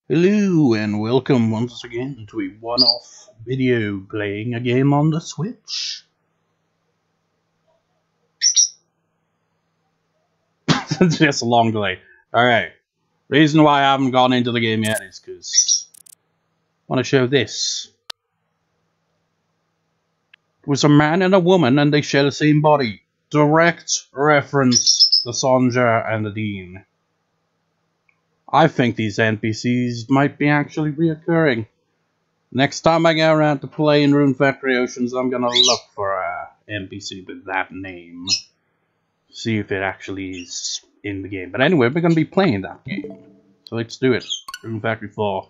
Hello and welcome once again to a one-off video playing a game on the Switch. Just a long delay. Alright. Reason why I haven't gone into the game yet is because I want to show this. It was a man and a woman and they share the same body. Direct reference to Sonja and the Dean. I think these NPCs might be actually reoccurring. Next time I get around to playing Rune Factory Oceans, I'm gonna look for a NPC with that name. See if it actually is in the game. But anyway, we're gonna be playing that game. So let's do it. Rune Factory 4.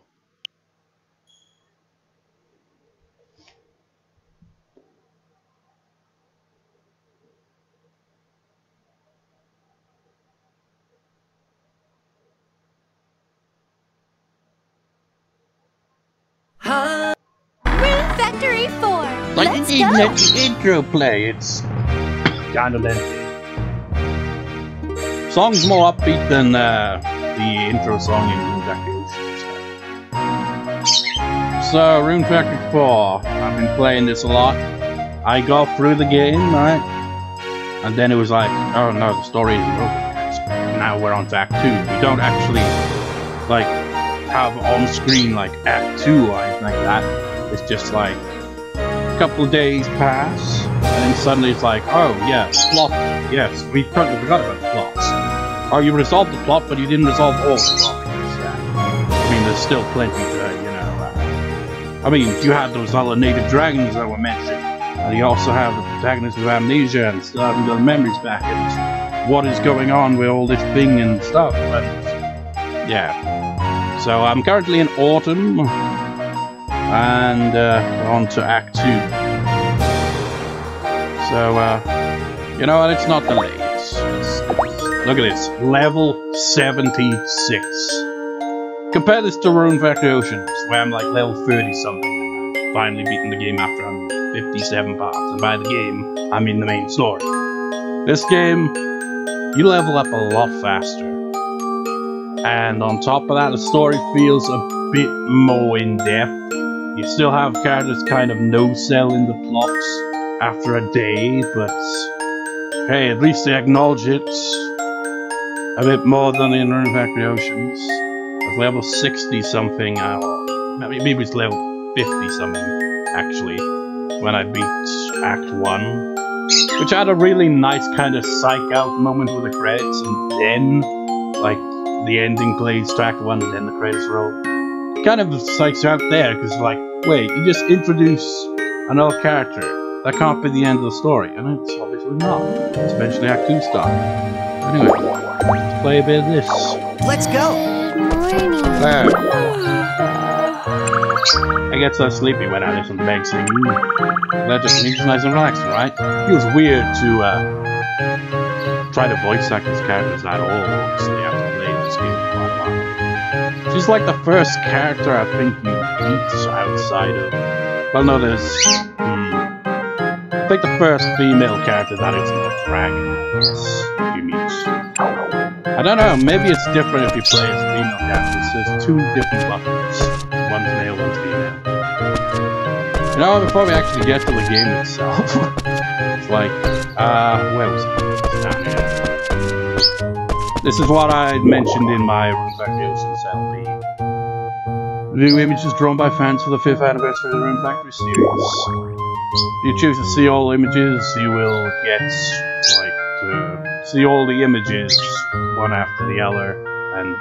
Rune Factory 4. Let's go. Let the intro play. It's kind of lengthy. Song's more upbeat than the intro song in Rune Factory Oceans. So, Rune Factory 4. I've been playing this a lot. I got through the game, right? And then it was like, oh no, the story isn't over yet. Now we're on to Act 2. We don't actually, like, have on screen, like, Act 2 or anything like that. It's just like, a couple of days pass, and then suddenly it's like, oh yeah, plot. Yes, we totally forgot about the plots. Or you resolved the plot, but you didn't resolve all the plot. I mean, there's still plenty to, I mean, you had those other native dragons that were mentioned, and you also have the protagonist with amnesia and stuff, and the memories back, and what is going on with all this thing and stuff, but yeah. So I'm currently in autumn, and on to Act 2. So, you know what, it's not delayed. Look at this, level 76. Compare this to Rune Factory Oceans, where I'm like level 30 something. I'm finally beating the game after I'm 57 parts, and by the game, I mean the main story. This game, you level up a lot faster. And on top of that, the story feels a bit more in-depth. You still have characters kind of no-sell in the plots after a day, but hey, at least they acknowledge it a bit more than in Rune Factory Oceans. At level 60-something, maybe it's level 50-something, actually, when I beat Act 1. Which had a really nice kind of psych-out moment with the credits, and then, like, the ending plays to Act 1 and then the credits roll. Kind of psychs you out there, because like, wait, you just introduce another character. That can't be the end of the story, and it's obviously not. It's eventually Act 2 starting. Anyway, let's play a bit of this. Let's go! There. I get so sleepy when I listen to Meg sing. That just means nice and relaxing, right? Feels weird to try to voice act these characters at all, obviously, after playing this game for quite a while. She's like the first character I think you meet outside of... Well, no, there's... I think the first female character that isn't a dragon you meet. I don't know, maybe it's different if you play as female characters. There's two different buttons. One's male, one's female. You know, before we actually get to the game itself, it's like, where was it? It's down here. This is what I mentioned in my Rune Factory Oceans LP. New images drawn by fans for the 5th anniversary of the Rune Factory series. If you choose to see all images, you will get, like, to see all the images, one after the other, and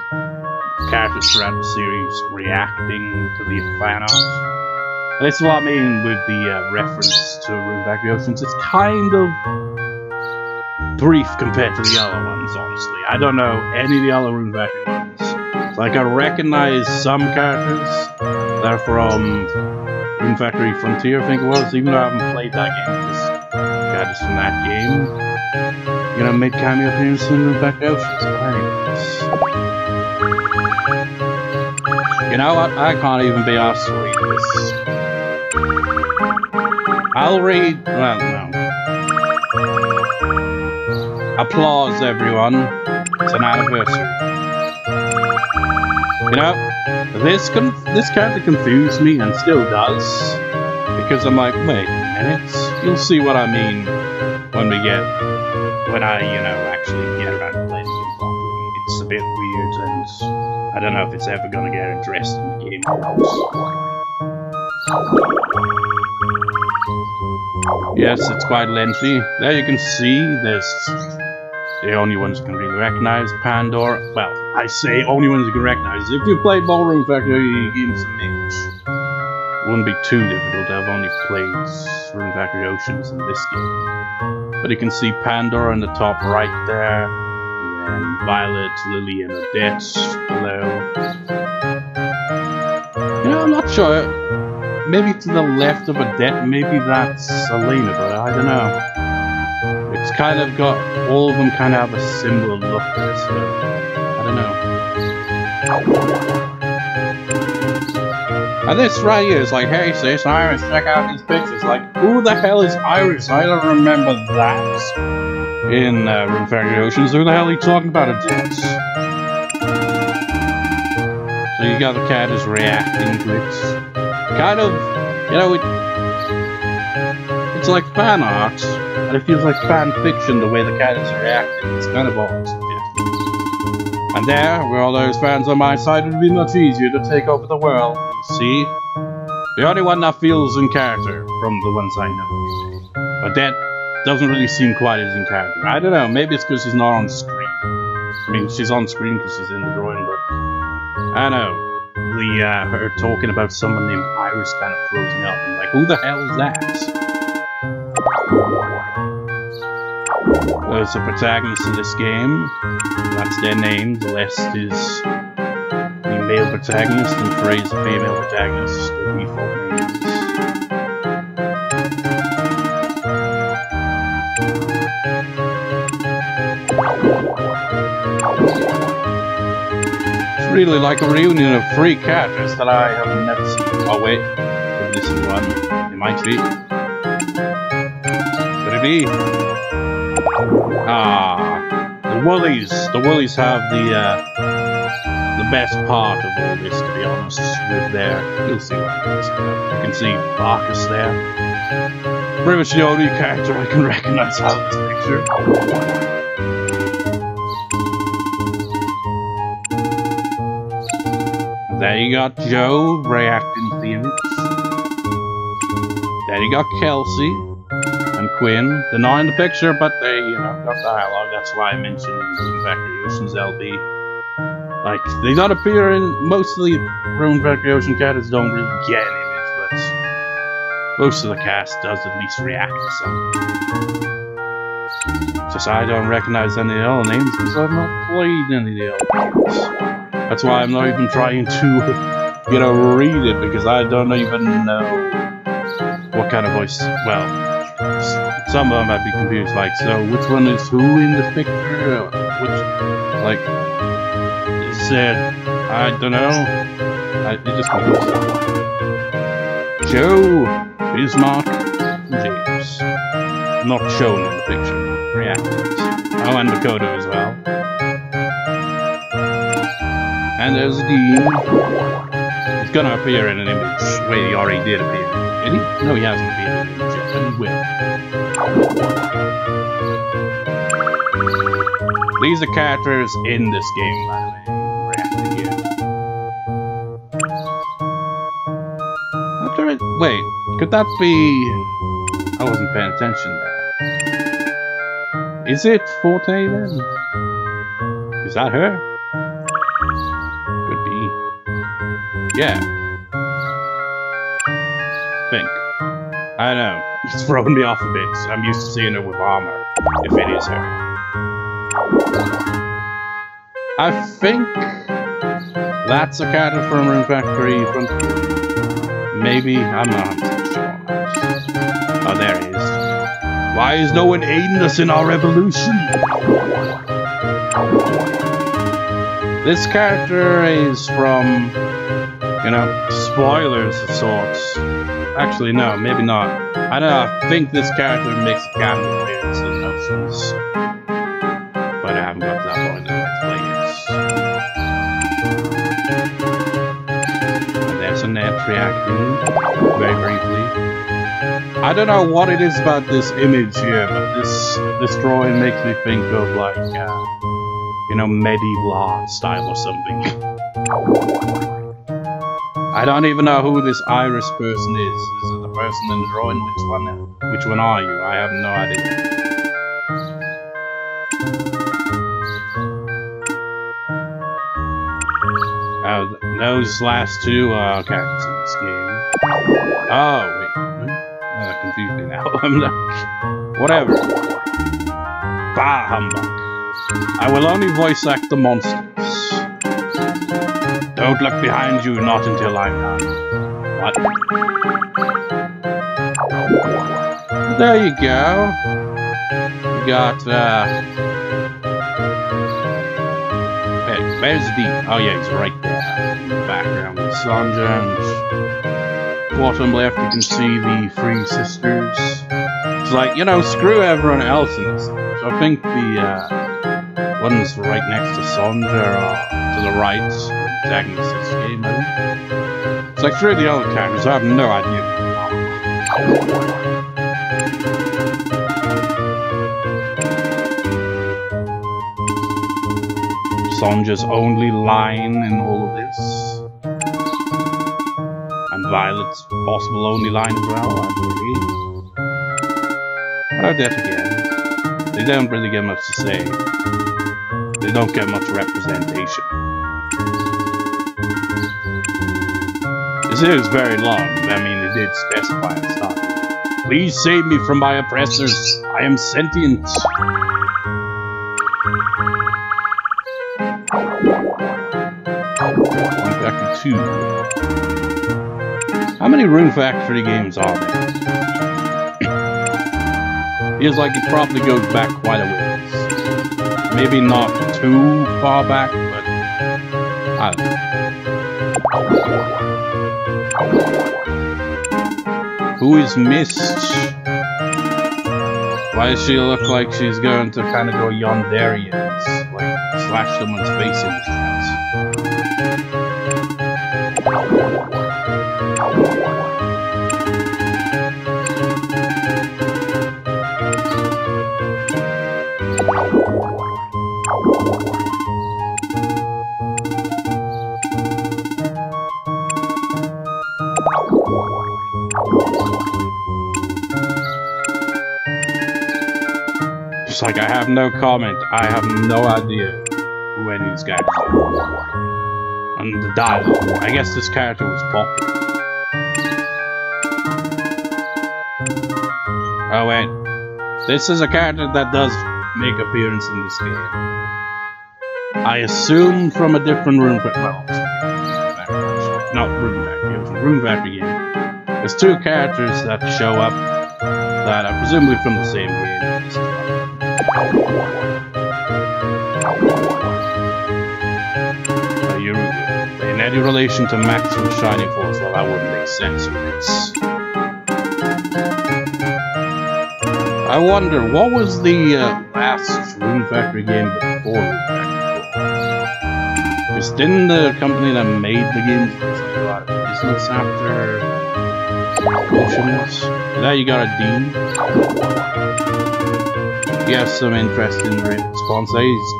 characters throughout the series reacting to the fan art. This is what I mean with the reference to Rune Factory Oceans. It's kind of brief compared to the other ones, honestly. I don't know any of the other Rune Factory ones. Like, I recognize some characters that are from Rune Factory Frontier, I think it was, even though I haven't played that game. Just characters from that game. You know, made cameo appearances in Rune Factory Oceans. You know what? I can't even be asked to read this. I'll read... well, no. Applause, everyone. It's an anniversary. You know, this character confused me and still does, because I'm like, wait a minute, you'll see what I mean when I, you know, actually get around to playing the game properly. It's a bit weird, and I don't know if it's ever gonna get interested in the game or not. Yes, it's quite lengthy. There you can see there's the only ones you can really recognize. Pandora. Well, I say only ones you can recognize. If you played Rune Factory games a mage, it wouldn't be too difficult. I've only played Rune Factory Oceans in this game. But you can see Pandora in the top right there. And then Violet, Lily, and Odette below. You know, I'm not sure. Maybe to the left of Odette, maybe that's Elena, but I don't know. It's kind of got, all of them kind of have a similar look there, so I don't know. And this right here is like, hey sis, Iris, check out these pictures. Like, who the hell is Iris? I don't remember that in Rune Factory Oceans. Who the hell are you talking about, Odette? So you got the cat is reacting to it. Kind of, you know, it's like fan art, and it feels like fan fiction the way the cat is reacting. It's kind of odd. Yeah. And there, with all those fans on my side, it would be much easier to take over the world. See? The only one that feels in character from the ones I know. Odette doesn't really seem quite as in character. I don't know, maybe it's because she's not on screen. I mean, she's on screen because she's in the drawing, but I don't know. Her talking about someone named Iris kind of throws me off. I'm like, who the hell is that? There's the protagonists of this game. That's their name. The rest is the male protagonist, and Frey's the female protagonist. The default names. It's really like a reunion of 3 characters that I have never seen. Oh wait, this is one. It might be. Could it be? Ah, the Woolies. The Woolies have the best part of all this, to be honest. With their, you'll see what I'm saying. You can see Barkus there. Pretty much the only character I can recognize out of this picture. There you got Joe reacting to the image. There you got Kelsey and Quinn. They're not in the picture, but they, you know, got dialogue. That's why I mentioned Rune Factory Oceans LB. Like, they don't appear in, mostly Rune Factory Ocean characters don't really get an image, but most of the cast does at least react to something. Just I don't recognize any of the other names because I've not played any of the other games. That's why I'm not even trying to, you know, read it, because I don't even know what kind of voice. Well, some of them I'd be confused, like, so which one is who in this picture? Which, like, is it, I don't know. It just confused me. Joe, Bismarck, James. Not shown in the picture. Reacted. Oh, and Dakota as well. And there's Dean. He's gonna appear in an image. Wait, he already did appear. Did he? No, he hasn't appeared in an image yet, but he will. These are characters in this game, by the way. Reacting here. After it, wait, could that be? I wasn't paying attention there. Is it Forte then? Is that her? Yeah. Think. I don't know. It's thrown me off a bit. I'm used to seeing her with armor. If it is her. I think that's a character from Rune Factory. Maybe. I'm not 100% sure. Oh, there he is. Why is no one aiding us in our revolution? This character is from, you know, spoilers of sorts. Actually, no, maybe not. I don't know, I think this character makes a cameo appearance in Oceans. But I haven't got to that point in Let's Play yet. voice reacting very briefly. I don't know what it is about this image here, but this drawing makes me think of like, you know, medieval art style or something. I don't even know who this Iris person is. Is it the person in the drawing? Which one are you? I have no idea. Those last two are characters in this game. Oh, wait. That confused me now. I'm not... Whatever. Bah, humbug. I will only voice act the monsters. Don't look behind you, not until I'm done. What? There you go. You got, where's the... Oh yeah, he's right there. In the background with Sanja, and bottom left you can see the three sisters. It's like, you know, screw everyone else in this. So I think the ones right next to Sanja are to the right, protagonist of this game, I think. It's like three of the other characters, I have no idea. Sanja's only line in all of this. And Violet's possible only line as well, I believe. Oh, that again. They don't really get much to say. They don't get much representation. This is very long, I mean, they did specify and stuff. Please save me from my oppressors. I am sentient. Rune Factory 2. How many Rune Factory games are there? Feels like it probably goes back quite a ways. Maybe not too far back, but I don't know. Who is Mist? Why does she look like she's going to kind of go Yandere and like slash someone's face in his house? It's like I have no comment. I have no idea who any of these guys are. And the dialogue. I guess this character was popular. Oh wait. This is a character that does make appearance in this game. I assume from a different Rune Factory. Well, not Rune Factory. It was a Rune Factory game. There's two characters that show up that are presumably from the same game. In any relation to Maximum Shining Force, well, that wouldn't make sense for this. I wonder, what was the last Rune Factory game before Rune Factory 4? Because didn't the company that made the games go out of business after Oceans? Now you got a D. He has some interest in the response.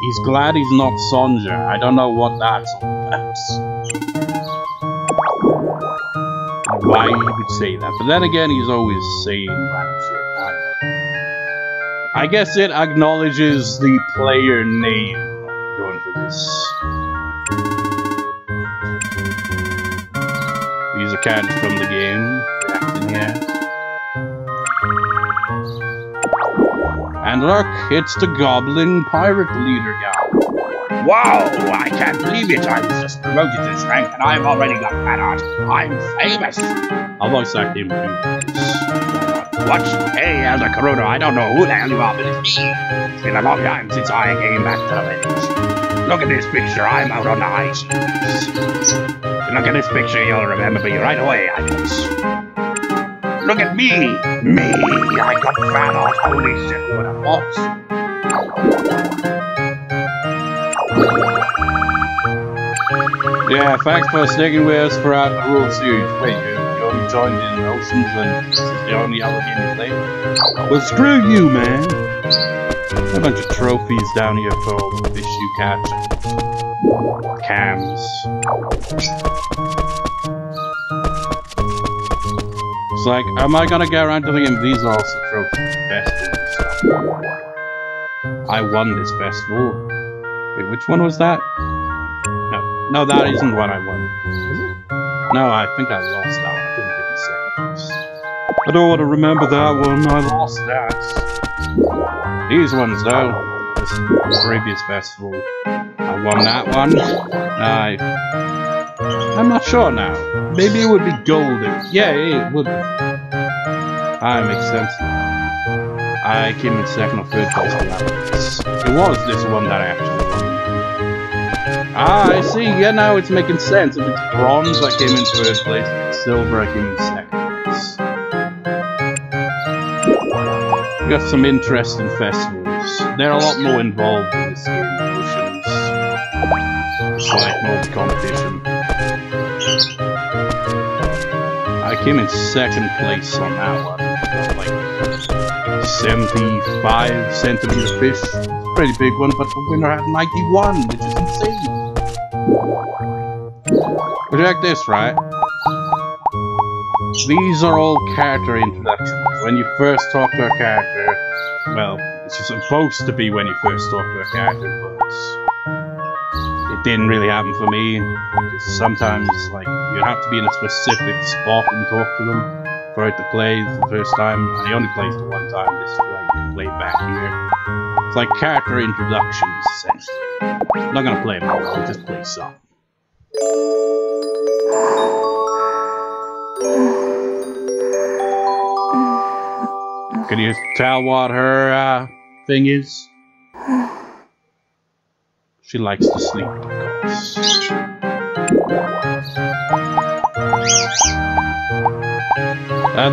He's glad he's not Sanja. I don't know what that's all about. Why he would say that. But then again, he's always saying random shit. I guess it acknowledges the player name going for this. These are characters from the game reacting here. And look, it's the Goblin Pirate Leader guy. Wow, I can't believe it. I was just promoted to this rank and I've already got fan art. I'm famous. I'll voice act him too. What? Hey, Elder Corona, I don't know who the hell you are, but it's me. It's been a long time since I came back to the village. Look at this picture, I'm out on the high seas. Look at this picture, you'll remember me right away, I guess. Look at me! Me! I got fan art, holy shit, what a boss! Yeah, thanks for sticking with us throughout the whole series. Wait, you only joined in Oceans and this is the only other game you play? Well, screw you, man! A bunch of trophies down here for all the fish you catch. Cams. It's like, am I gonna get around to thinking these are also trophies for festivals and stuff? I won this festival. Wait, which one was that? No, that isn't what I won. Is it? No, I think I lost that one. I didn't get the second place. I don't want to remember that one. I lost that. These ones, though. This previous festival. I won that one. I'm not sure now. Maybe it would be golden. Yeah, it would be. Makes sense now. I came in second or third place for that one. It was this one that I actually won. I see. Yeah, now it's making sense. If it's bronze, I came in third place. If it's silver, I came in second place. We got some interesting festivals. They're a lot more involved in this game than Oceans. It's like more competition. I came in second place on that one. Like 75 centimeter fish. It's a pretty big one, but the winner had 91, which is insane. But check this, right? These are all character introductions. When you first talk to a character, well, it's supposed to be when you first talk to a character, but it didn't really happen for me. Because sometimes, like, you have to be in a specific spot and talk to them for it to play for the first time. And he only plays the one time. This is why you can play back here. It's like character introductions, essentially. I'm not gonna play them all, I'll just play some. Can you tell what her thing is? She likes to sleep, of course.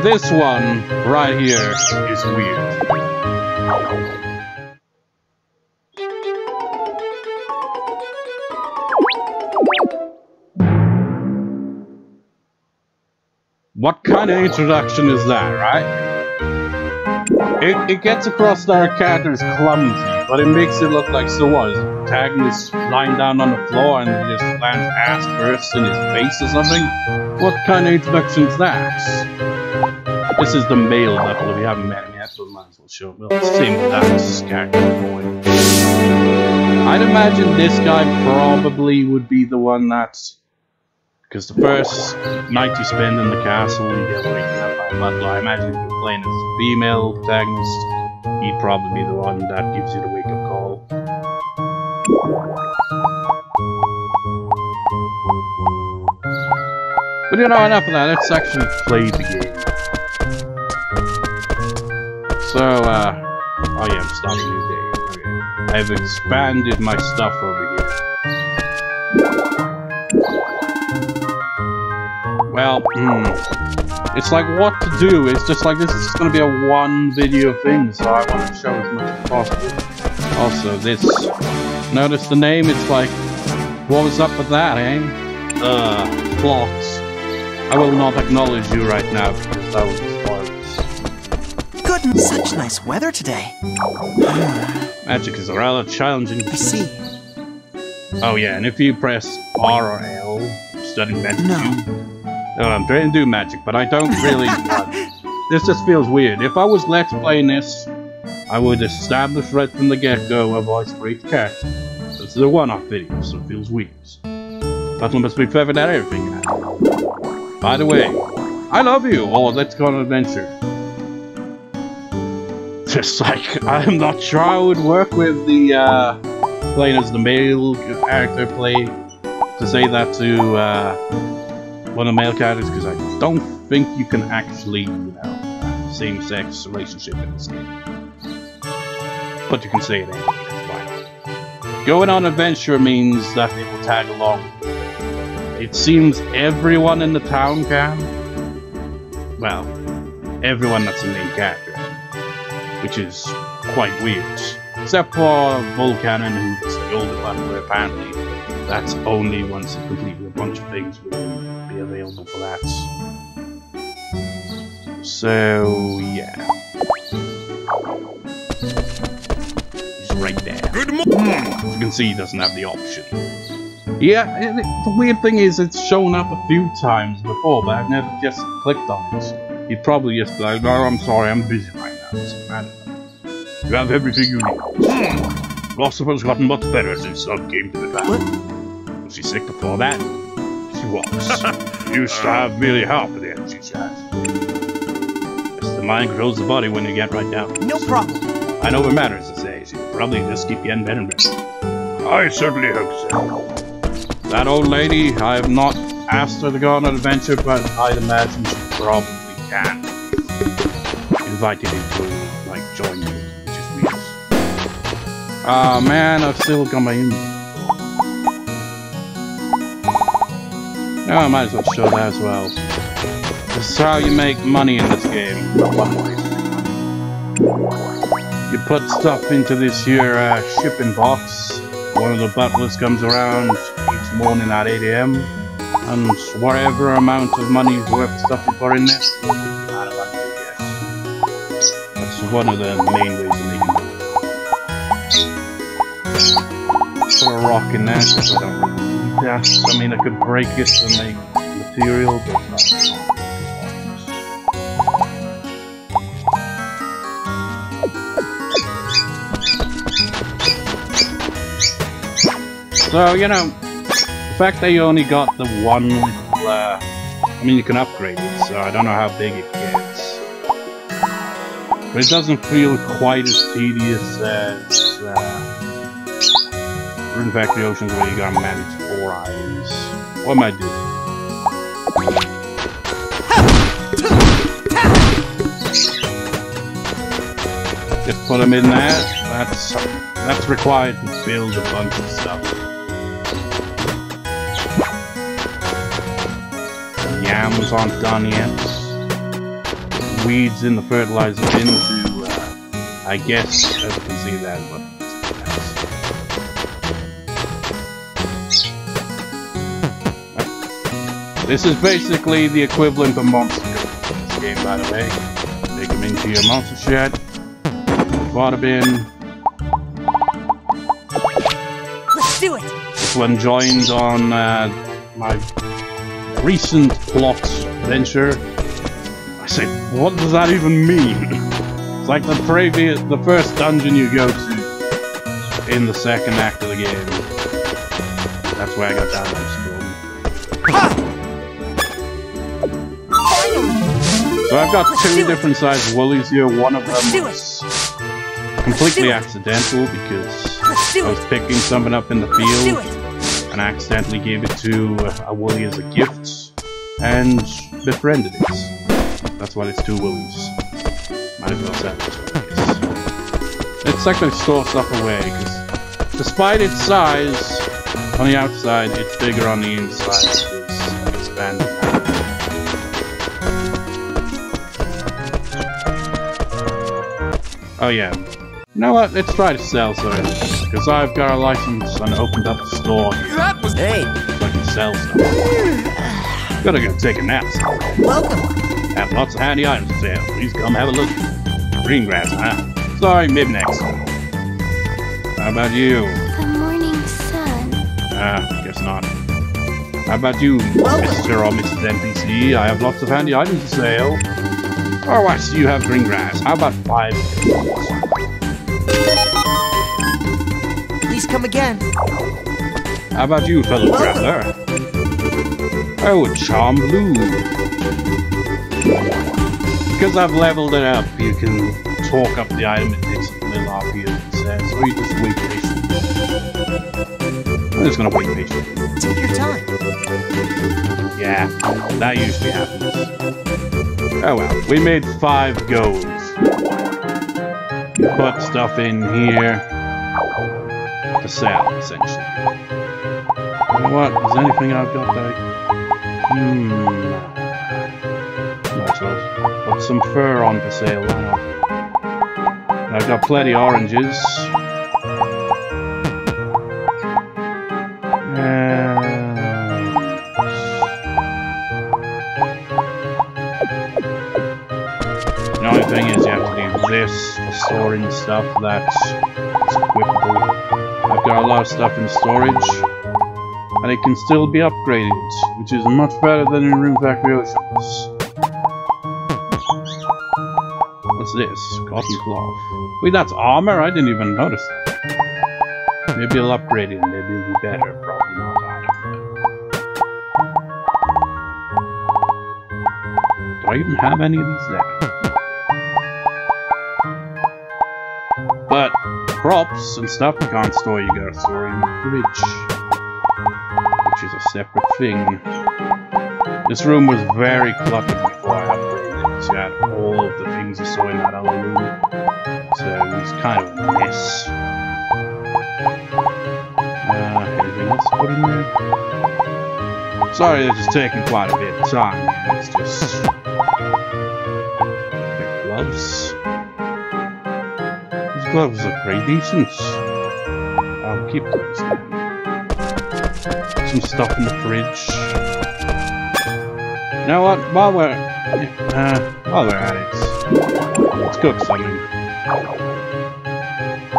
This one right here is weird. What kind of introduction is that, right? It gets across that our character is clumsy, but it makes it look like so what? Is the protagonist lying down on the floor and he just lands ass first in his face or something? What kind of introduction is that? This is the male level, we haven't met him yet, so we might as well show him. Well, same with that character boy. I'd imagine this guy probably would be the one that's... Because the first night you spend in the castle, you get waken up by a butler. I imagine if you're playing as a female protagonist, he'd probably be the one that gives you the wake-up call. But you know, enough of that. Let's actually play the game. So, oh yeah, I'm starting a new day. Okay. I've expanded my stuff over here. Well, it's like what to do. It's just like this is just going to be a one video thing, so I want to show as much as possible. Also, this. Notice the name, it's like, what was up with that, eh? Blocks. I will not acknowledge you right now because that was spoilers. Goodness, such nice weather today. Magic is rather challenging. I see. Oh yeah, and if you press R or L, studying magic. No. I'm trying to do magic, but I don't really want. This just feels weird. If I was let's playing this, I would establish right from the get-go a voice for each character. This is a one-off video, so it feels weird. But we must be perfect at everything now. By the way, I love you, or let's go on an adventure. Just like, I'm not sure I would work with the, playing as the male character to say that to, one of the male characters, because I don't think you can actually, you know, same-sex relationship in this game. But you can say it anyway, that's fine. Going on adventure means that they will tag along. It seems everyone in the town can. Well, everyone that's the main character. Which is quite weird. Except for Volcanon, who's the older one, who apparently that's only once it completed a bunch of things will be available for that. So yeah. He's right there. Good morning. As you can see, he doesn't have the option. Yeah, the weird thing is it's shown up a few times before, but I've never just clicked on it. He'd probably just be like, "Oh, I'm sorry, I'm busy right now." So, I don't know. You have everything you need. Philosopher's gotten much better since Sun came to the battle. Was she sick before that? She was. Used to have merely half of the energy she has. Yes, the mind controls the body when you get right down. No problem. I know what matters, I say. She'll probably just keep getting better and better. I certainly hope so. That old lady, I have not asked her to go on an adventure, but I'd imagine she probably can. Invited you to, like, join you, which is weird. Ah, man, I've still got my in. No, I might as well show that as well. This is how you make money in this game. One way. You put stuff into this here shipping box. One of the butlers comes around each morning at 8 AM, and whatever amount of money is worth stuff you put in there, that's one of the main ways of making money. Put a rock in there because I don't really need that. I mean, I could break it to make material, but not. So, you know, the fact that you only got the one little, I mean, you can upgrade it, so I don't know how big it gets. But it doesn't feel quite as tedious as Rune Factory Oceans, where you gotta manage 4 items. What am I doing? Just put them in there. That's required to build a bunch of stuff. Yams aren't done yet. Weeds in the fertilizer bin to, I guess, as you can see that, but this is basically the equivalent of monster goods in this game, by the way. Take them into your monster shed, water bin. Let's do it. This one joined on my recent plot venture. I say, what does that even mean? It's like the first dungeon you go to in the second act of the game. That's where I got that one from. So I've got 2 different sized woolies here. One of them was completely accidental because I was picking something up in the field and accidentally gave it to a woolly as a gift and befriended it. That's why it's 2 woolies. Might as well sell it to it, I guess. It's like they store stuff away, because despite its size on the outside, it's bigger on the inside. It's expanded. Oh yeah. You know what? Let's try to sell something. Because I've got a license and opened up the store here. That was Hey. So I can sell stuff. Gotta go take a nap. Welcome. Have lots of handy items for sale. Please come have a look. Green grass, huh? Sorry, maybe next. How about you? The morning sun. Guess not. How about you, Mr. or Mrs. NPC? I have lots of handy items for sale. Oh, I see you have green grass. How about 5? Please come again. How about you, fellow traveler? Oh, charm blue. Because I've leveled it up, you can talk up the item. It takes a little off you, it says, or you just wait patiently. I'm just gonna wait patiently. Take your time. Yeah, that usually happens. Oh well, we made 5 goals. Put stuff in here to sell, essentially. You know what? Is there anything I've got that might as well put some fur on for sale. Why not? I've got plenty of oranges. thing is, you have to do this for storing stuff that's equipable. I've got a lot of stuff in storage, and it can still be upgraded, which is much better than in Rune Factory Oceans. What's this? Cotton cloth. Wait, that's armor? I didn't even notice that. Maybe I'll upgrade it, maybe it'll be better. Probably not, I don't know. Do I even have any of these there? But crops and stuff you can't store, you gotta store in the fridge, which is a separate thing. This room was very cluttered before I upgraded it, so you had all of the things you saw in that other room, so it was kind of a mess. Anything else to put in there? Sorry, this is taking quite a bit of time. It's just the gloves. These gloves are pretty decent. I'll keep those. Some stuff in the fridge. You know what? While we're at it, let's cook something.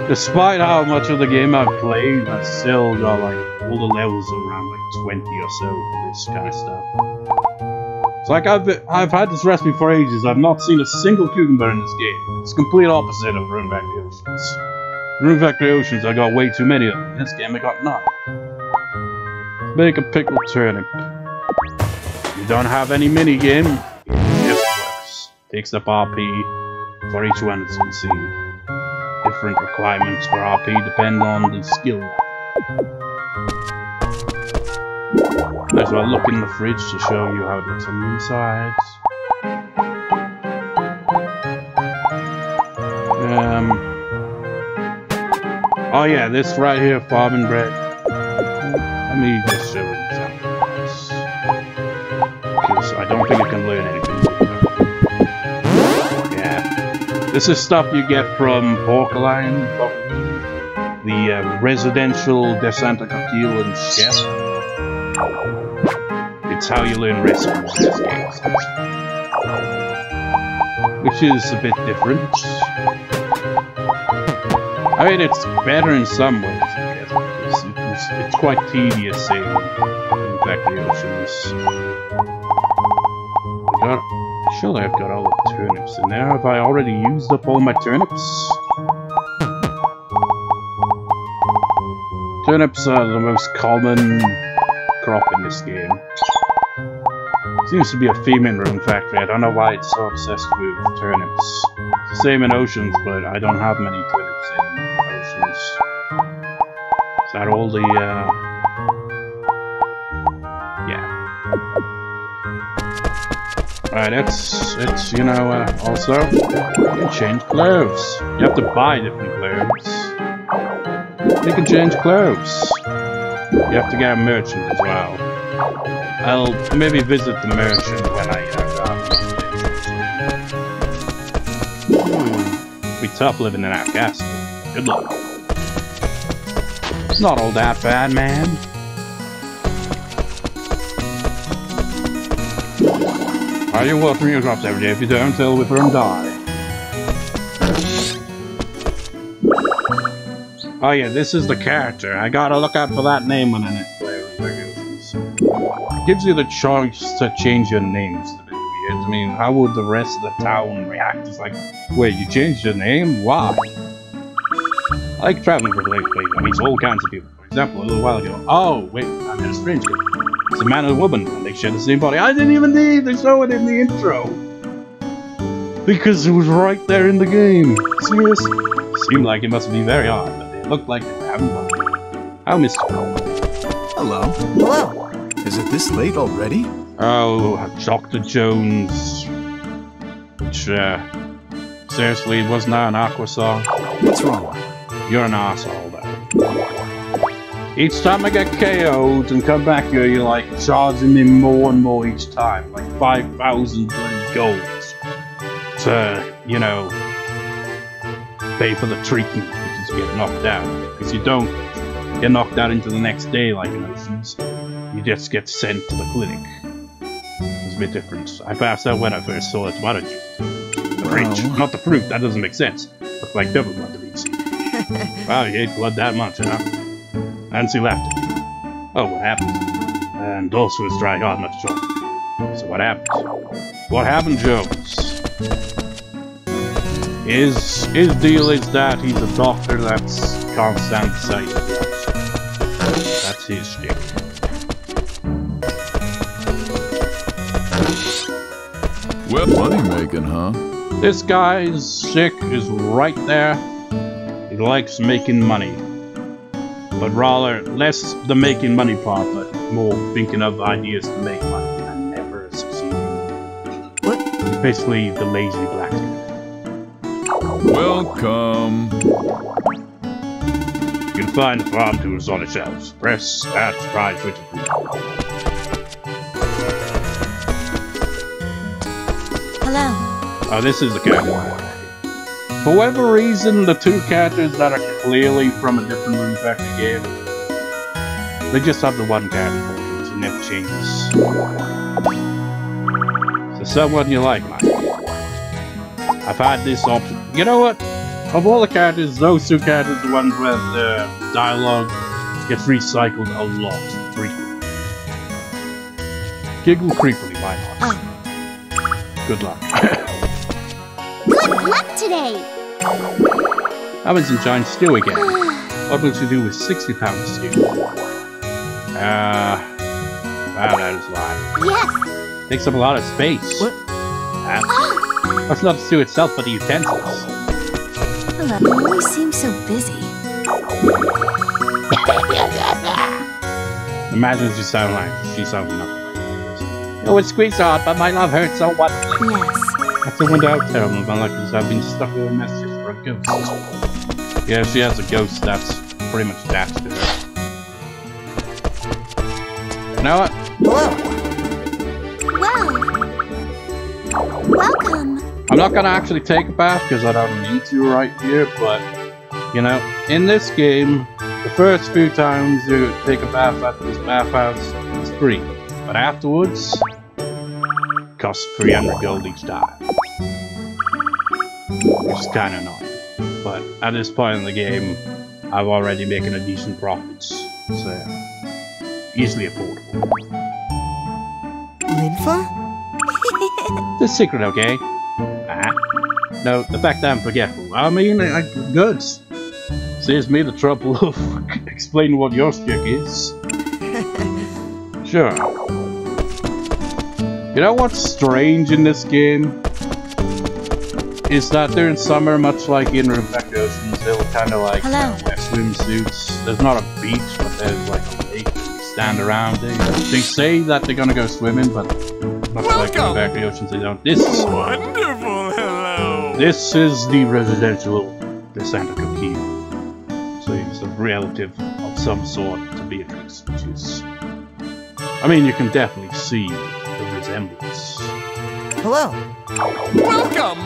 Despite how much of the game I've played, I've still got like all the levels around like 20 or so for this kind of stuff. It's like I've had this recipe for ages. I've not seen a single cucumber in this game. It's the complete opposite of Rune Factory Oceans. Rune Factory Oceans, I got way too many of them. In this game, I got none. Make a pickled turnip. You don't have any mini game. It just works. Takes up RP for each one, as you can see. Different requirements for RP depend on the skill level. Might as well look in the fridge to show you how it looks on the inside. Oh yeah, this right here, farming bread. Let me just show you an example of this. Because I don't think you can learn anything. This is stuff you get from Porcelain, the residential Descent Coquille and Chef. It's how you learn recipes in this game, which is a bit different. I mean, it's better in some ways, I guess, because it's quite tedious in Factory Oceans. Surely I've got all the turnips in there. Have I already used up all my turnips? Turnips are the most common crop in this game. Seems to be a theme in Rune Factory. I don't know why it's so obsessed with turnips. It's the same in Oceans, but I don't have many turnips in Oceans. Is that all the, yeah. Alright, it's you know, also, you can change clothes. You have to buy different clothes. You can change clothes. You have to get a merchant as well. I'll maybe visit the merchant when I It'll be tough living in that castle. Good luck. It's not all that bad, man. Are you watering your crops every day? If you don't, they'll wither and die. Oh yeah, this is the character. I gotta look out for that name when I next play with Oceans. It gives you the choice to change your names. It's a bit weird. I mean, how would the rest of the town react? It's like, wait, you changed your name? Why? I like traveling for place. I meet all kinds of people. For example, a little while ago. Oh, wait, I met a stranger. It's a man and a woman, and they share the same body. I didn't even need to show it in the intro. Because it was right there in the game. Serious? Seemed like it must be very hard, but they looked like they were having fun. How mystical. Hello. Hello. Is it this late already? Oh, Dr. Jones. Which, seriously, wasn't that an Aqua song? What's wrong? You're an asshole, though. Each time I get KO'd and come back here, you're like charging me more and more each time. Like 5,000 bloody gold. To, you know, pay for the treatment because you get knocked out. Because you don't get knocked out into the next day like in Oceans. You just get sent to the clinic. It's a bit different. I passed out when I first saw it. Why don't you? fridge. Not the fruit, that doesn't make sense. Look like double blood to me. Wow, you ate blood that much, huh? And she left it. Oh, what happened? And also it's dry hard, not sure. So what happened? What happened, Jones? His deal is that he's a doctor that's constant sight. That's his shtick. Well, money making, huh? This guy's shtick is right there. He likes making money. But rather, less the making money part, but more thinking of ideas to make money and never succeeding. What? He's basically the lazy blacksmith. Welcome. You can find the farm tools on the shelves. Press start to try switching. Hello. Oh, this is the character. For whatever reason, the two characters that are clearly from a different Rune Factory game, they just have the one character for it never changes. So someone you like, man. I've had this option. You know what? Of all the characters, those two characters are the ones where the dialogue gets recycled a lot frequently. Giggle creepily, why not? Good luck. Good luck today. Having some giant stew again. What will you do with 60 pounds stew? Wow, that is a lot. Yes. Takes up a lot of space. What? That's not the stew itself, but the utensils. Hello. You always seem so busy. Imagine she sounds nothing like this. Oh, it's squeezed-hard, but my love hurts so wonderfully. Yes. That's the window out terrible, but like I've been stuck with messages for a ghost. Yeah, she has a ghost that's pretty much attached to her. You know what? Hello. Well. Welcome. I'm not gonna actually take a bath because I don't need to right here, but you know, in this game, the first few times you take a bath at this bathhouse, it's free. But afterwards, it costs 300 gold each time. Which is kinda annoying. But at this point in the game, I'm already making a decent profit. So easily affordable. Linfa? The secret, okay? No, the fact that I'm forgetful. I mean, good. Saves me the trouble of explaining what your stick is. Sure. You know what's strange in this game? Is that during summer, much like in Rune Factory Oceans, they look kind of like wear swimsuits. There's not a beach, but there's like a lake and you stand around. They say that they're gonna go swimming, but much like Rune Factory Oceans, they don't. This is Wonderful, hello. This is the residential Santa Coquille. So he's a relative of some sort to Beatrix, which is... I mean, you can definitely see the resemblance. Hello. Welcome.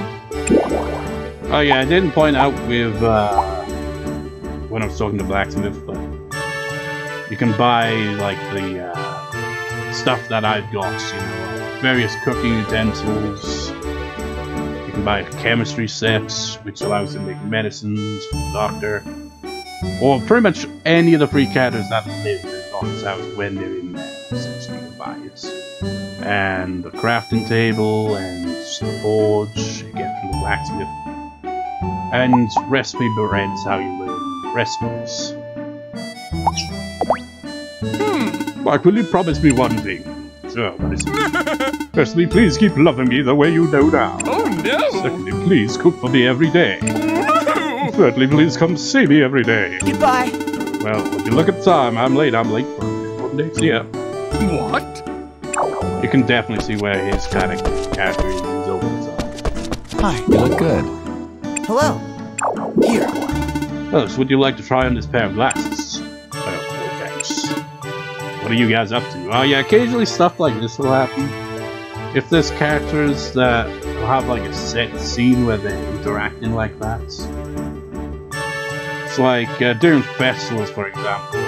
Oh yeah, I didn't point out with when I was talking to Blacksmith, but you can buy like the stuff that I've got, you know, various cooking utensils. You can buy chemistry sets, which allows you to make medicines for the doctor, or pretty much any of the free characters that live in the doctor's house when they're in there. Essentially, you can buy it, and the crafting table and the forge you get from the blacksmith. And recipe breads, how you learn recipes. Mark, will you promise me one thing? Sure, what is it? Firstly, please keep loving me the way you know now. Oh no! Secondly, please cook for me every day. No! Thirdly, please come see me every day. Goodbye. Well, if you look at the time, I'm late for an important date. See ya. What? You can definitely see where his kind of character is over the top. Hi, you look good. Hello. Here. Oh, so would you like to try on this pair of glasses? Oh, no thanks. What are you guys up to? Oh yeah, occasionally stuff like this will happen. If there's characters that will have like a set scene where they're interacting like that. It's like during festivals, for example.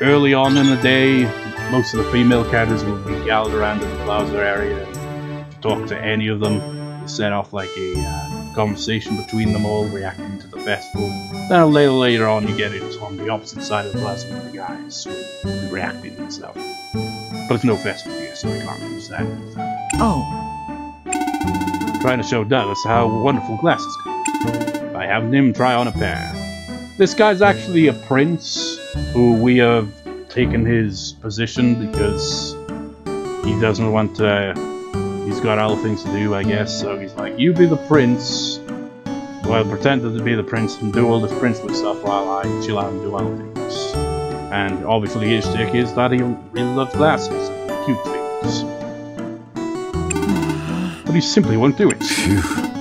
Early on in the day, most of the female characters will be gathered around in the plaza area. If you talk to any of them, You set off like a conversation between them all, reacting to the festival. Then a little later on, you get it on the opposite side of the plaza with the guys who are reacting and stuff. But it's no festival here, so I can't use that. Oh, Trying to show Douglas how wonderful glasses can be by having him try on a pair. This guy's actually a prince who we have taken his position because he doesn't want to. He's got other things to do, I guess. So he's like, "You be the prince." Well, pretended to be the prince and do all this princely stuff while I chill out and do other things. And obviously, his shtick is that he really loves glasses and cute things. But he simply won't do it.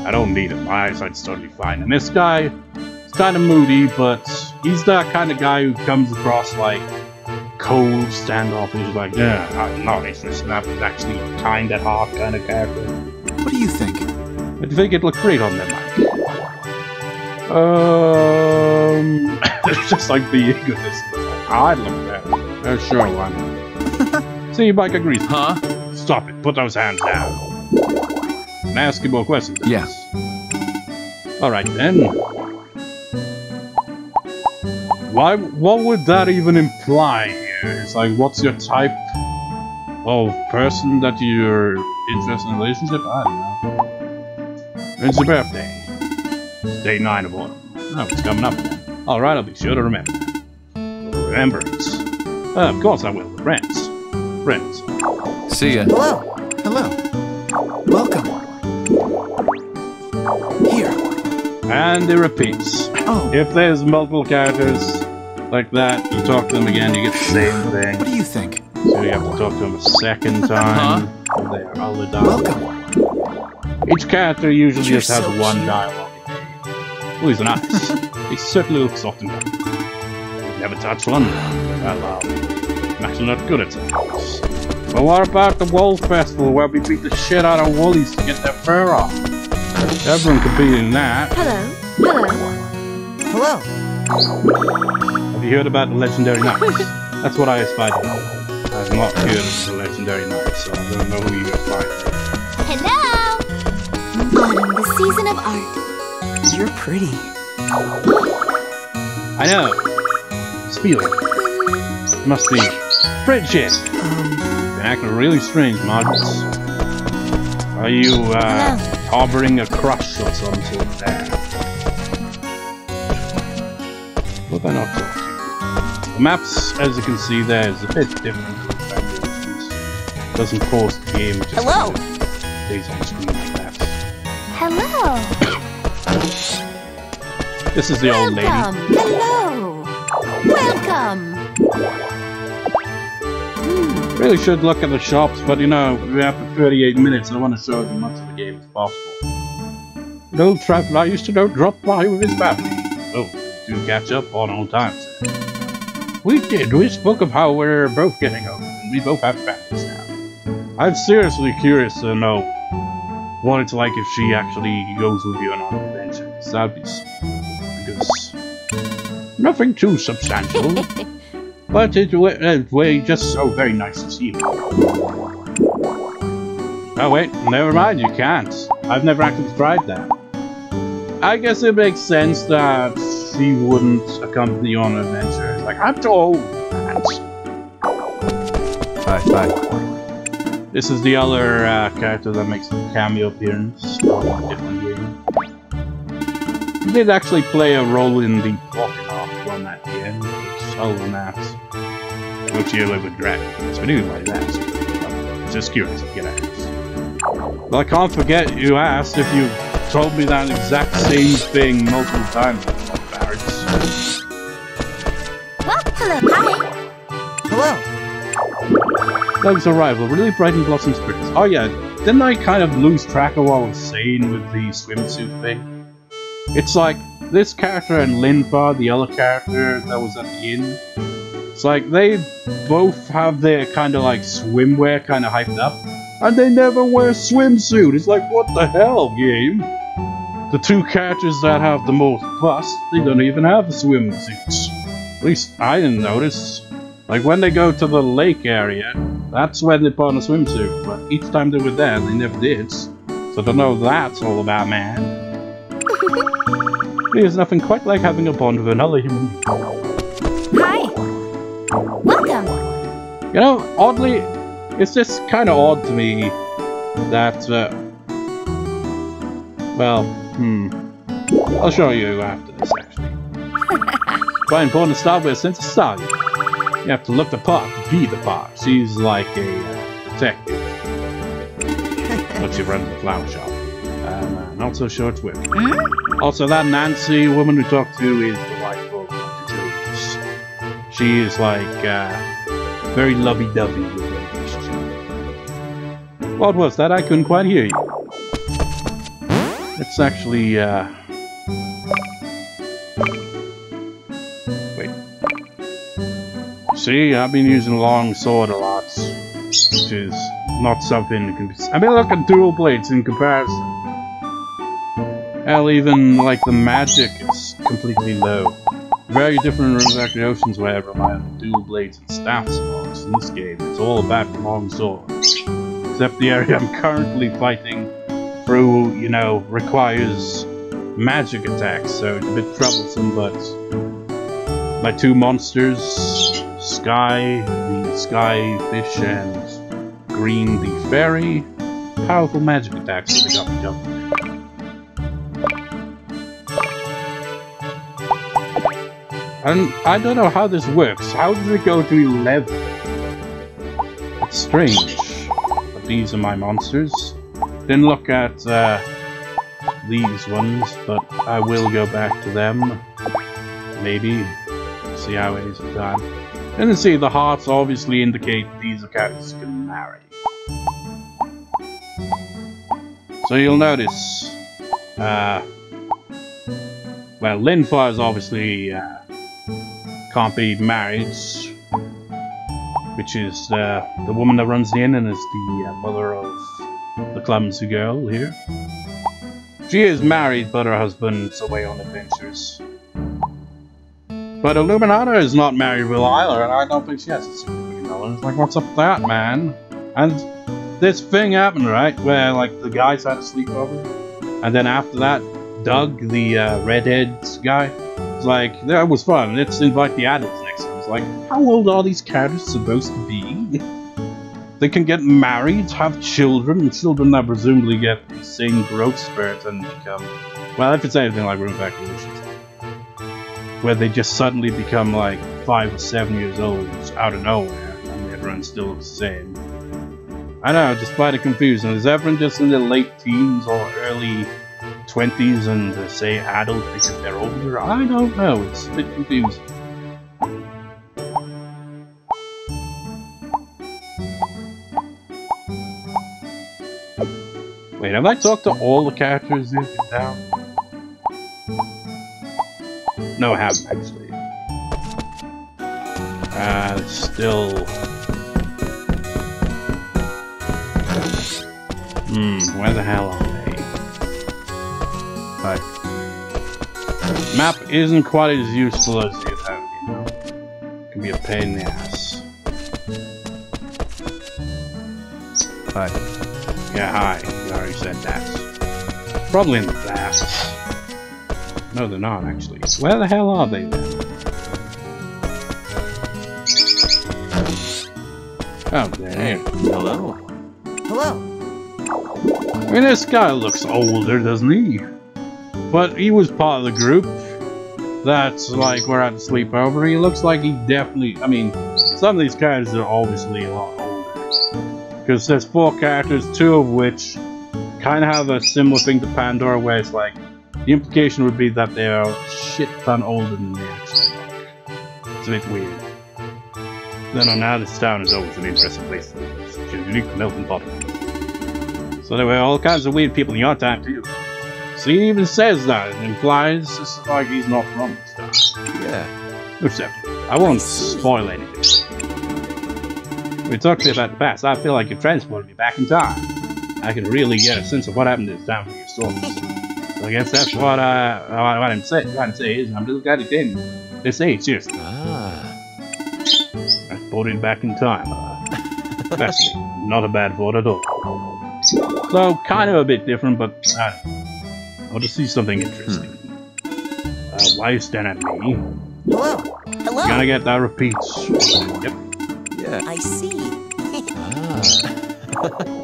I don't need him. My eyesight's totally fine. And this guy is kind of moody, but he's that kind of guy who comes across like cold, standoffish, like, yeah, I'm not interested. That was actually kind at heart kind of character. what do you think? I think it looked great on them, Mike. It's just like the egotist. I'd look better. Sure, why not? See, Mike agrees. Huh? Stop it. Put those hands down. And ask you more questions. Yeah. Alright then. What would that even imply here? It's like, what's your type of person that you're interested in a relationship? I don't know. It's your birthday. It's day 9 of autumn. Oh, it's coming up then. Alright, I'll be sure to remember. Remember it. Of course I will. Friends. Friends. See ya. Hello. Hello. Welcome. Here. And it repeats. Oh, If there's multiple characters like that, you talk to them again, you get the same thing. what do you think? So you have to talk to them a second time. They are all the dialogue. Welcome. Each character usually You're just has so one cute. dialogue. Well, he's nice. He certainly looks soft and good. We've never touched one. Well, I'm actually not good at such things. But what about the Wool Festival where we beat the shit out of woolies to get their fur off? Everyone could be in that. Hello. Hello. Hello. Have you heard about the Legendary Knights? That's what I aspire to know. I've not heard of the Legendary Knights, so I don't know who you aspire to. Hello. Autumn, the season of art. You're pretty. I know. It's feeling. Must be friendship. Been acting really strange, Marcus. Are you, harboring a crush or some sort there? What have I not talked to? The maps, as you can see there, is a bit different from the foundations. Doesn't pause the game, it just Hello. stays on screen like that. Hello. This is the old lady. Hello. Welcome. Really should look at the shops, but you know, after 38 minutes, I want to show as much of the game as possible. An old traveler I used to know dropped by with his family. Oh, do catch up on old times. We did. We spoke of how we're both getting old, and we both have families now. I'm seriously curious to know what it's like if she actually goes with you on an adventure. Because that'd be because nothing too substantial. But it's just so very nice to see you. Oh wait, never mind, you can't. I've never actually tried that. I guess it makes sense that she wouldn't accompany you on an adventure. Like, I'm too old for that. Bye. This is the other character that makes a cameo appearance on a different game. He did actually play a role in the Pocket Arc one at the end, which other than that, which you live with dragons. But anyway, that's I'm just curious to get asked. Well, I can't forget you asked if you told me that exact same thing multiple times. Barretts. Well, hello. Hi. Hello. Doug's arrival really brightened Blossom's spirits. Oh yeah, didn't I kind of lose track of what I was saying with the swimsuit thing? It's like, this character and Linfar, the other character that was at the inn, it's like they both have their kind of like swimwear kind of hyped up, and they never wear swimsuit. It's like, what the hell, game? The two characters that have the most bust, they don't even have swimsuits. At least I didn't notice. Like when they go to the lake area, that's when they put on a swimsuit, but each time they were there, they never did. So I don't know what that's all about, man. There's nothing quite like having a bond with another human being. Hi. Welcome. You know, oddly, it's just kind of odd to me that, well, I'll show you after this, actually. Quite important to start with, since it's Sally. You have to look the part to be the part. She's like a detective. But she runs the flower shop. Not so sure it's women. Also, that Nancy woman we talked to is the wife of Dr. Jones. She is like, very lovey-dovey with the relationship. What was that? I couldn't quite hear you. It's actually, wait. See, I've been using a long sword a lot, which is not something that can be... I mean, look at dual blades in comparison. Hell, even, like, the magic is completely low. Very different Rune Factory Oceans where I rely on dual blades and staffs most. In this game, it's all about the long sword. Except the area I'm currently fighting through, you know, requires magic attacks, so it's a bit troublesome, but my two monsters, Sky, the Sky Fish, and Green, the Fairy, powerful magic attacks, so they got me jumping. And I don't know how this works. How does it go to 11? It's strange. But these are my monsters. Didn't look at these ones, but I will go back to them. Maybe. See how it is in time. And see, the hearts obviously indicate these are characters you can marry. So you'll notice, well, Linfar is obviously can't be married, which is the woman that runs the inn and is the mother of the clumsy girl here. She is married, but her husband's away on adventures. But Illuminata is not married with either, and I don't think she has a significant other. It's like, what's up with that, man? And this thing happened, right, where like the guys had a sleepover, and then after that, Doug, the redhead guy, was like, that was fun, let's invite the adults next time. It's like, how old are these characters supposed to be? They can get married, have children, and children that presumably get insane growth spurts and become, well, if it's anything like Rune Factory, where they just suddenly become like 5 or 7 years old out of nowhere, and everyone still looks the same. I know, just find it confusing. Is everyone just in their late teens or early 20s and say adult because they're older? I don't know, it's a bit confusing. Wait, have I talked to all the characters in town? No, I haven't actually. Still... where the hell are they? But map isn't quite as useful as you'd hope, you know. It can be a pain in the ass. But yeah, hi. You already said that. Probably in the past. No, they're not actually. Where the hell are they then? Oh, there. Hello. Hello. I mean, this guy looks older, doesn't he? But he was part of the group that's like we're at the sleepover. He looks like he definitely. I mean, some of these characters are obviously a lot older. Because there's 4 characters, 2 of which kind of have a similar thing to Pandora, where it's like the implication would be that they are a shit ton older than they actually look. It's a bit weird. Then now this town is always an interesting place to live. It's a unique melting pot. So there were all kinds of weird people in your time too. So he even says that. It implies it's like he's not from this town. Yeah. Except, I won't spoil anything. We talked about the past. I feel like you transported me back in time. I can really get a sense of what happened this time from your stories. So I guess that's what I'm trying to say is I'm just glad it didn't. This age, seriously. Transported back in time. Fascinating. Not a bad thought at all. So, kind of a bit different, but I don't know. I want to see something interesting. Why you stand at me? Hello. Hello. You're gonna get that repeats. Yep. Yeah. I see. Ah.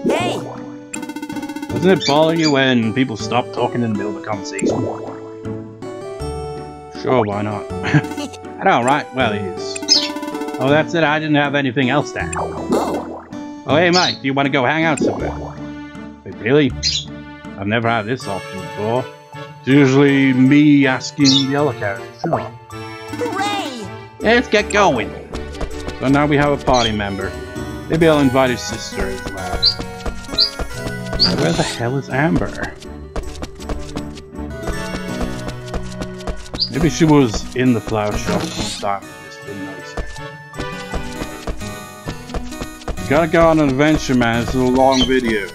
Hey. Doesn't it bother you when people stop talking in the middle of a conversation? Sure, why not? I know, right? Well, it is. Oh, that's it. I didn't have anything else to add. Oh. Oh, hey, Mike, do you want to go hang out somewhere? Wait, really? I've never had this option before. It's usually me asking the other character. Sure. Hooray! Let's get going. So now we have a party member. Maybe I'll invite his sister as well. Where the hell is Amber? Maybe she was in the flower shop sometime. Just didn't notice her. Gotta go on an adventure, man. It's a long video.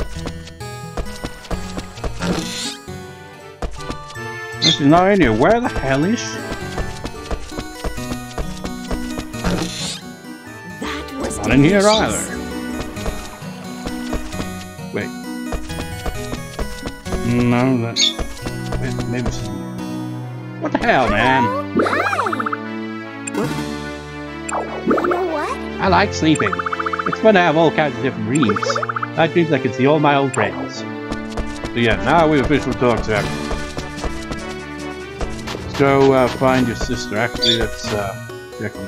She's not in here. Where the hell is she? That was Not in here delicious. either. Wait. No, that. Wait, maybe she's. What the hell, man? Hi. You know what? I like sleeping. It's fun to have all kinds of different dreams. I dreams I can see all my old friends. So yeah, now we've officially talked to everyone. Let's go find your sister. Actually, let's check on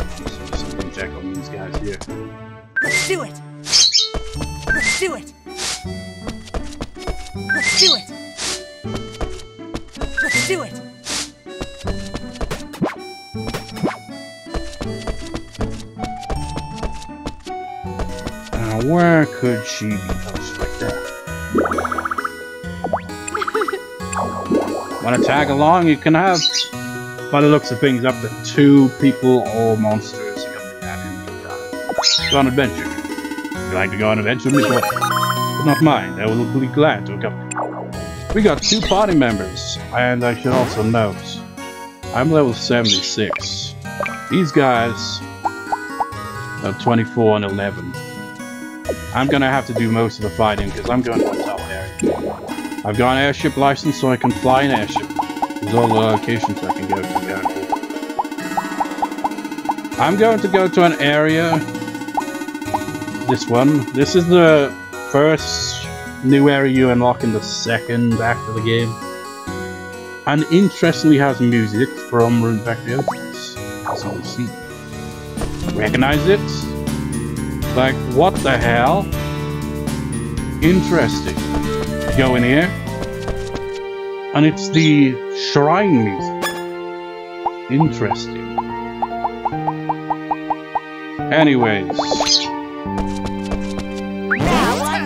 something. Check on these guys here. Let's do it. Let's do it. Let's do it. Let's do it. Now, where could she be? Oh, she's right there. Want to tag along? You can have, by the looks of things, up to 2 people or monsters are going to be having go on adventure. If you like to go on adventure, Miss White. But not mine. I will be glad to accompany you. We got 2 party members, and I should also note, I'm level 76. These guys are 24 and 11. I'm gonna have to do most of the fighting because I'm going to a top area. I've got an airship license so I can fly an airship. There's all the locations I can go to. I'm going to go to an area. This one. This is the first new area you unlock in the second act of the game. And interestingly has music from Rune Factory. As you will see. Recognize it? Like, what the hell? Interesting. Go in here. And it's the shrine music. Interesting. Anyways.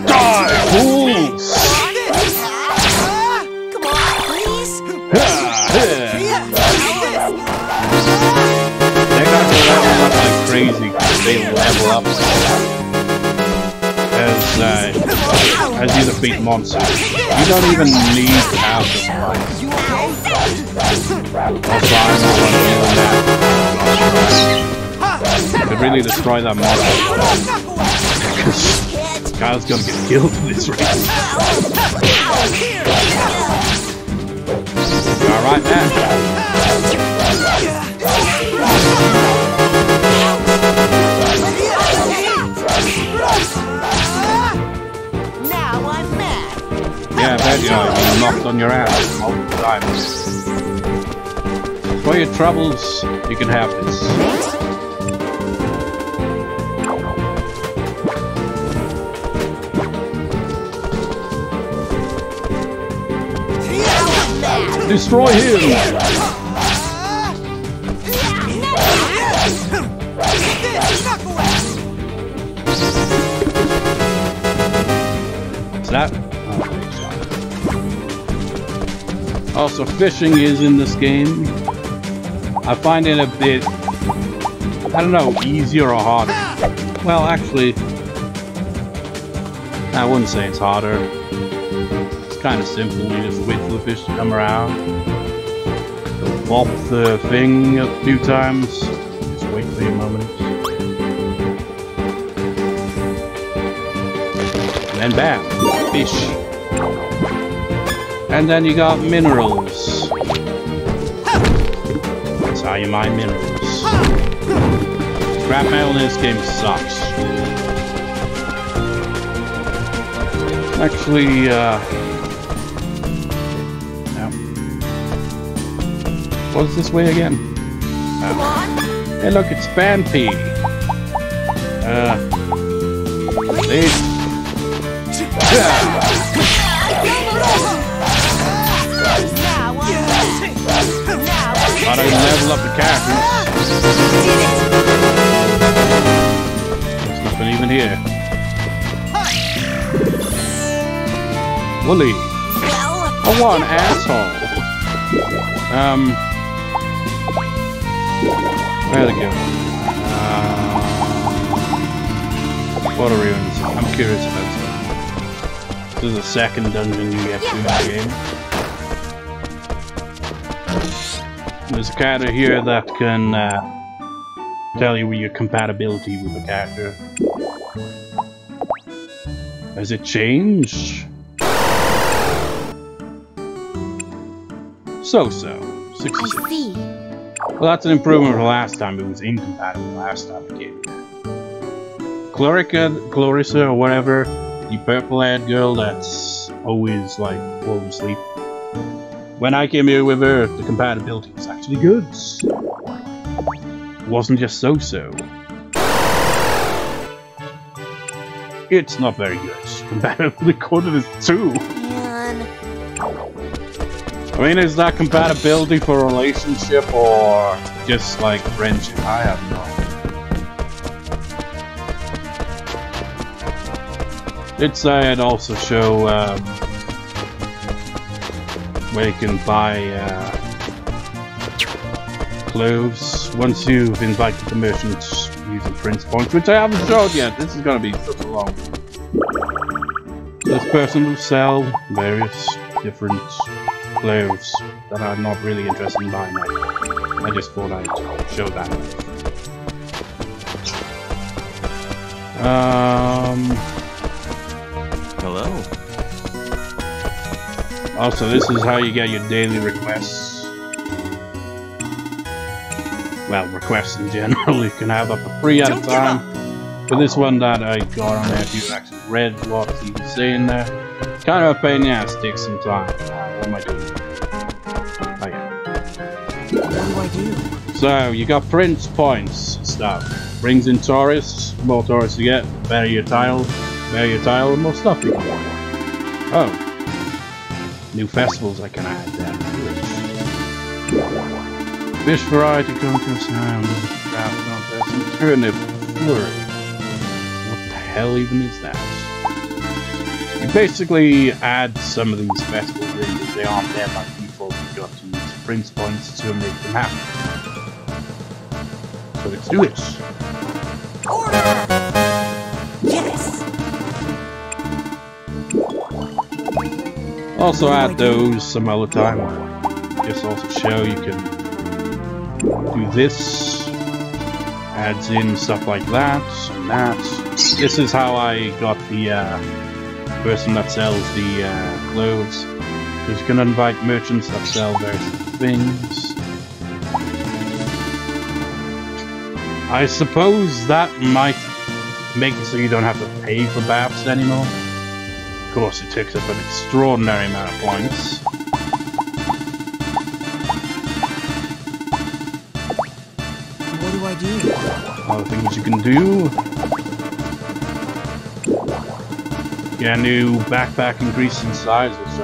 Die, fools! Come on, please. They're going to level up like crazy because they level up as you defeat monsters. You don't even need to have them fight. Also, I'm the one doing that. You could really destroy that monster. Because Kyle's gonna get killed in this race. You alright, man? Now I'm mad. Yeah, I bet you are. You're knocked on your ass multiple times. For your troubles, you can have this. Destroy him! What's that? Oh, also, fishing is in this game. I find it a bit, I don't know, easier or harder. Well, actually, I wouldn't say it's harder. It's kind of simple. You just wait for the fish to come around. You'll bop the thing a few times. Just wait for your moment. And then bam! Fish. And then you got minerals. That's how you mine minerals. Scrap metal in this game sucks. Actually, no. What's this way again? Oh. Hey, look, it's Banpy. See? Thought I'd level up the characters. There's nothing even here. Wooly. Oh, what an asshole. Where'd it go? Water ruins. I'm curious about that. This is the second dungeon you get to in the game. There's a character here that can tell you your compatibility with the character. Has it changed? So-so. 66. I see. Well, that's an improvement from last time. It was incompatible last time it came. Clarissa, or whatever, the purple-haired girl that's always like falling asleep. When I came here with her, the compatibility was actually good. It wasn't just so-so. It's not very good. Compatibility coded as 2. Man. I mean, is that compatibility for a relationship or just like friendship? I have no idea. It said also show where you can buy clothes once you've invited the merchant using Prince points, which I haven't showed yet. This is gonna be such a long one. This person will sell various different clothes that I'm not really interested in buying. I just thought I'd show that. Hello. Also, this is how you get your daily requests. Well, requests in general. You can have up to 3 at a time. But this one that I got on there, if you actually read what he was saying there, kind of a pain in the ass, takes some time. What am I doing? Oh yeah. What do I do? So, you got Prince points stuff. Brings in tourists, the more tourists you get, the better your tile, the more stuff you can get. Oh. New festivals I can add then. Fish variety contest, craft contest, and turnip flurry. What the hell even is that? You basically add some of these festivals in because they aren't there by default. You've got to use Prince points to make them happen. So let's do it. Order! Yes! Also add those some other time. Just also show you can do this. Adds in stuff like that and that. This is how I got the person that sells the clothes. Because you can invite merchants that sell various things. I suppose that might make it so you don't have to pay for baths anymore. Of course, it takes up an extraordinary amount of points. What do I do? Other things you can do. Get a new backpack increase in size, which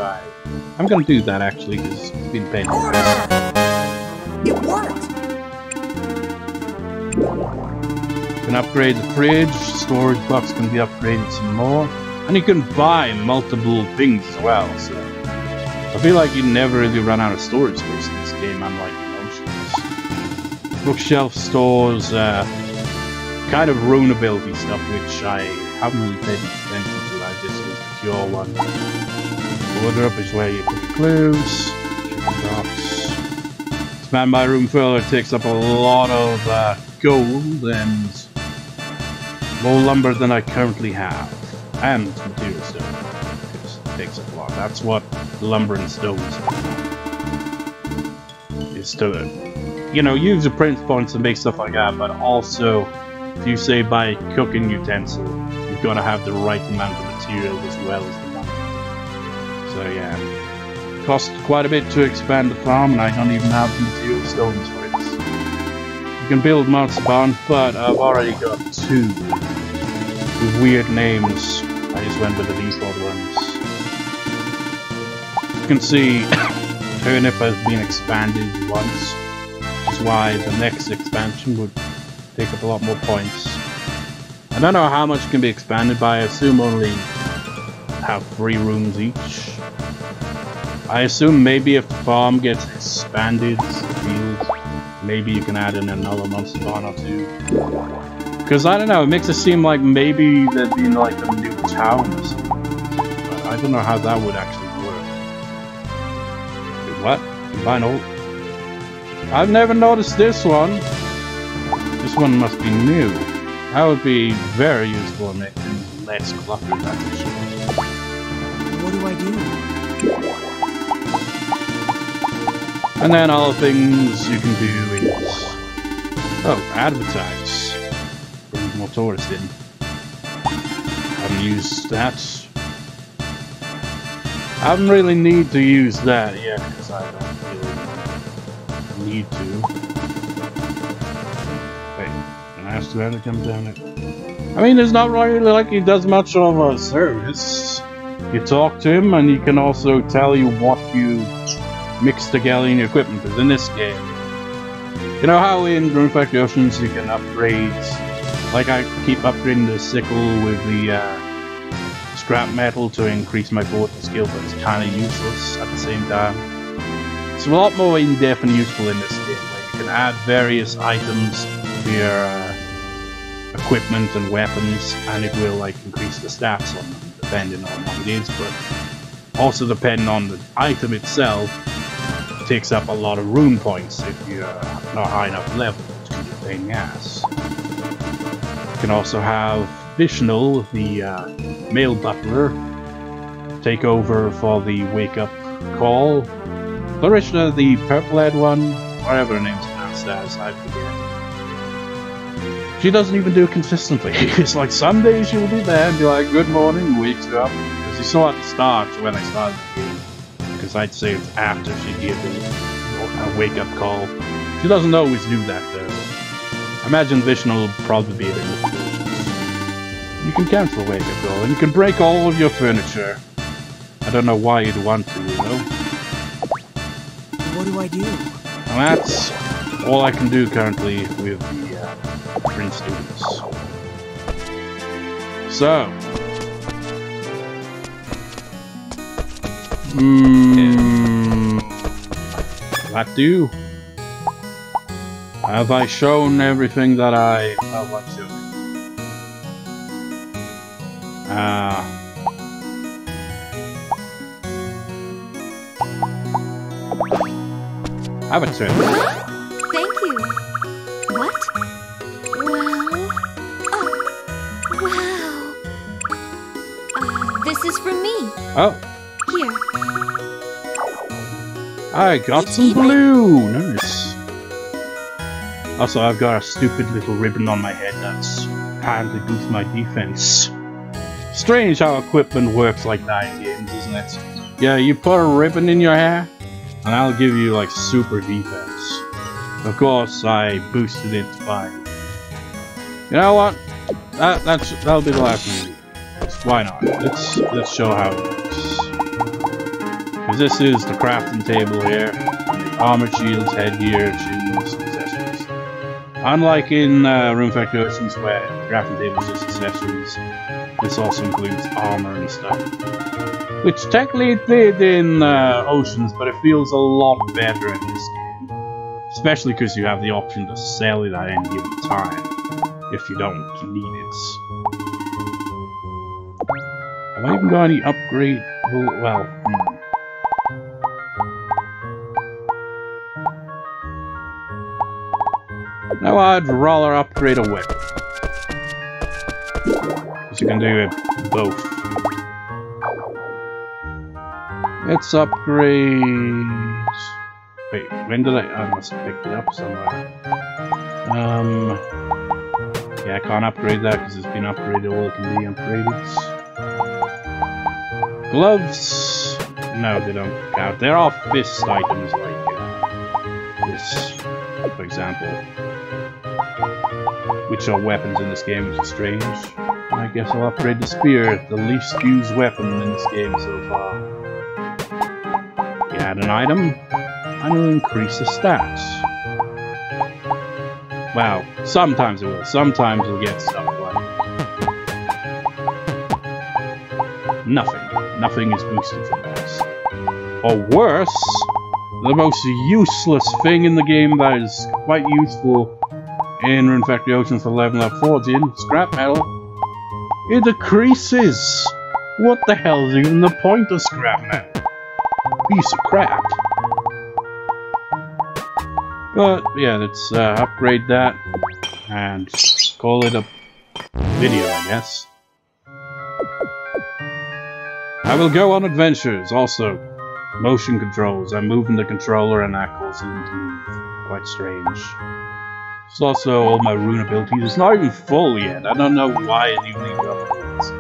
I'm gonna do that actually, because it's been paid. It worked! You can upgrade the fridge, storage box can be upgraded some more. And you can buy multiple things as well, so I feel like you never really run out of storage space in this game, unlike Emotions. Bookshelf stores, kind of rune ability stuff, which I haven't really paid much attention to. I just use the pure one. Order up is where you put your clothes, shipping box. Expand my room further takes up a lot of gold and more lumber than I currently have. And material stuff. takes up a lot. That's what lumber and stones is to, you know, use your print points to make stuff like that, but also, if you say buy a cooking utensil, you've got to have the right amount of material as well as the money. So yeah, it costs quite a bit to expand the farm, and I don't even have the material stones for it. You can build monster barns, but I've already got 2 with weird names. I just went with the default ones. You can see Turnip has been expanded once, which is why the next expansion would take up a lot more points. I don't know how much can be expanded, but I assume only have 3 rooms each. I assume maybe if the farm gets expanded, maybe you can add in another monster barn or 2. Because I don't know, it makes it seem like maybe there'd be like a new town or something. But I don't know how that would actually work. Wait, what? Combine all? I've never noticed this one. This one must be new. That would be very useful in making less clutter, that's for sure. What do I do? And then other things you can do is... oh, advertise. Bring more tourists in. Haven't used that. I haven't really need to use that yet, because I don't really need to. Wait, can I ask where to come down it? I mean, it's not really like he does much of a service. You talk to him, and he can also tell you what you mix together in your equipment. Because in this game, you know how in Rune Factory Oceans you can upgrade, like I keep upgrading the sickle with the scrap metal to increase my forging skill, but it's kind of useless at the same time. It's a lot more in-depth and useful in this game, where you can add various items to your equipment and weapons, and it will like increase the stats on them depending on what it is, but also depending on the item itself. Takes up a lot of rune points if you're not high enough level, which can be a pain in the ass. You can also have Vishnal, the male butler, take over for the wake-up call. Clarissa, the purple-haired one, whatever her name's pronounced as, I forget. She doesn't even do it consistently. It's like some days she'll be there and be like, good morning, wakes you up. Because you saw at the start when I started the game. Because I'd say it's after she gives a wake-up call. She doesn't always do that though. I imagine Vishnu will probably be a bit more cautious. You can cancel a wake-up call, and you can break all of your furniture. I don't know why you'd want to, you know? What do I do? And that's all I can do currently with the print students. So... What do? Have I shown everything that I felt like doing? Have a turn. Thank you. What? Well... oh. Wow. This is from me. Oh. Here. I got It's some even. blue! Nice. Also, I've got a stupid little ribbon on my head that's apparently boosts my defense. Strange how equipment works like that in games, isn't it? Yeah, you put a ribbon in your hair, and I'll give you like super defense. Of course, I boosted it by... You know what? That'll be the last one. Why not? Let's show how it works. Because this is the crafting table here. Armor, shields, headgear, shoes, accessories. Unlike in Rune Factory Oceans where the crafting table is just accessories, this also includes armor and stuff. Which technically it did in Oceans, but it feels a lot better in this game. Especially because you have the option to sell it at any given time, if you don't need it. Have I even got any upgrade? Well, No, I'd rather upgrade a weapon. Because you can do it both. Let's upgrade. Wait, when did I must have picked it up somewhere. Yeah, I can't upgrade that because it's been upgraded. All it can be upgraded. Gloves. No, they don't count. There are fist items like this, for example, which are weapons in this game, which is strange. I guess I'll upgrade the spear, the least used weapon in this game so far. You add an item, and it'll increase the stats. Wow, sometimes it will. Sometimes you'll get stuff like nothing. Nothing is boosted from this. Or worse, the most useless thing in the game that is quite useful in Rune Factory Oceans for level up 14, scrap metal. It decreases! What the hell is even the point of scrap metal? Piece of crap. But yeah, let's upgrade that and call it a video, I guess. I will go on adventures. Also, motion controls. I'm moving the controller and that causes them to move. Quite strange. It's also all my rune abilities. It's not even full yet. I don't know why it even needs upgrades.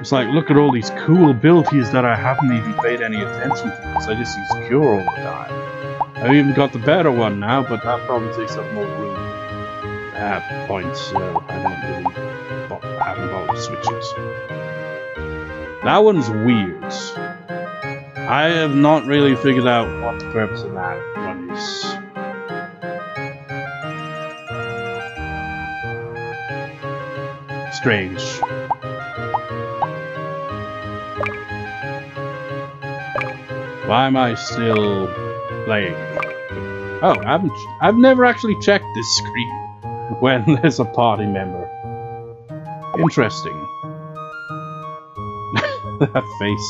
It's like, look at all these cool abilities that I haven't even paid any attention to because I just use Cure all the time. I've even got the better one now, but that probably takes up more room. Points, so I don't really haven't bothered switches. That one's weird. I have not really figured out what the purpose of that one is. Strange. Why am I still playing? Oh, I've never actually checked this screen when there's a party member. Interesting. That face.